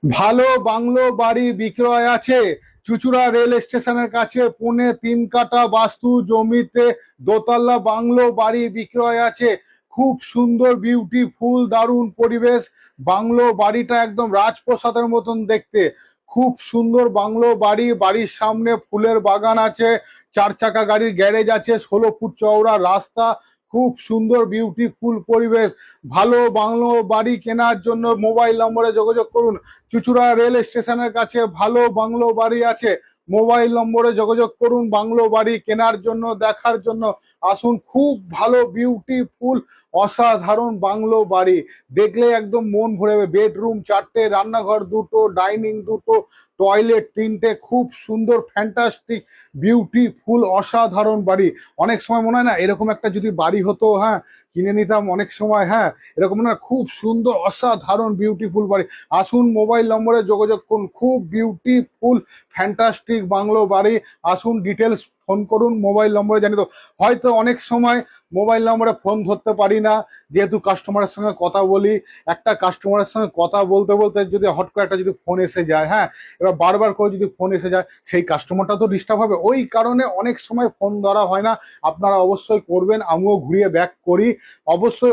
ভালো বাংলো বাড়ি বিক্রয় আছে চুঁচুড়া রেল স্টেশনের কাছে। 3.25 কাঠা বাস্তু জমিতে দোতলা বাংলো বাড়ি বিক্রয় আছে। খুব সুন্দর বিউটিফুল দারুণ পরিবেশ। বাংলো বাড়িটা একদম রাজপ্রাসাদের মতন দেখতে। খুব সুন্দর বাংলো বাড়ি। বাড়ির সামনে ফুলের বাগান আছে, 4 চাকা গাড়ির গ্যারেজ আছে, 16 ফুট চওড়া রাস্তা। খুব সুন্দর বিউটিফুল পরিবেশ। ভালো বাংলো বাড়ি কেনার জন্য মোবাইল নম্বরে যোগাযোগ করুন। চুঁচুড়া রেল স্টেশনের কাছে ভালো বাংলো বাড়ি আছে। মোবাইল নম্বরে যোগাযোগ করুন বাংলো বাড়ি কেনার জন্য, দেখার জন্য। আসুন, খুব ভালো বিউটিফুল অসাধারণ বাংলো বাড়ি। দেখলে একদম মন ভরে যাবে। বেডরুম 4টে, রান্নাঘর 2টো, ডাইনিং 2টো, টয়লেট 3টে। খুব সুন্দর ফ্যান্টাস্টিক বিউটিফুল অসাধারণ বাড়ি। অনেক সময় মনে হয় না এরকম একটা যদি বাড়ি হতো, হ্যাঁ কিনে নিতাম অনেক সময়। হ্যাঁ, এরকম না, খুব সুন্দর অসাধারণ বিউটিফুল বাড়ি। আসুন, মোবাইল নম্বরে যোগাযোগ করুন। খুব বিউটিফুল ফ্যান্টাস্টিক বাংলো বাড়ি। আসুন, ডিটেলস ফোন করুন মোবাইল নম্বরে। জানি তো হয়তো অনেক সময় মোবাইল নম্বরে ফোন ধরতে পারি না, যেহেতু কাস্টমারের সঙ্গে কথা বলি। একটা কাস্টমারের সঙ্গে কথা বলতে বলতে যদি হট করে একটা যদি ফোন এসে যায়, হ্যাঁ, এবার বারবার করে যদি ফোন এসে যায়, সেই কাস্টমারটা তো ডিস্টার্ব হবে। ওই কারণে অনেক সময় ফোন ধরা হয় না। আপনারা অবশ্যই করবেন, আমিও ঘুরিয়ে ব্যাক করি অবশ্যই।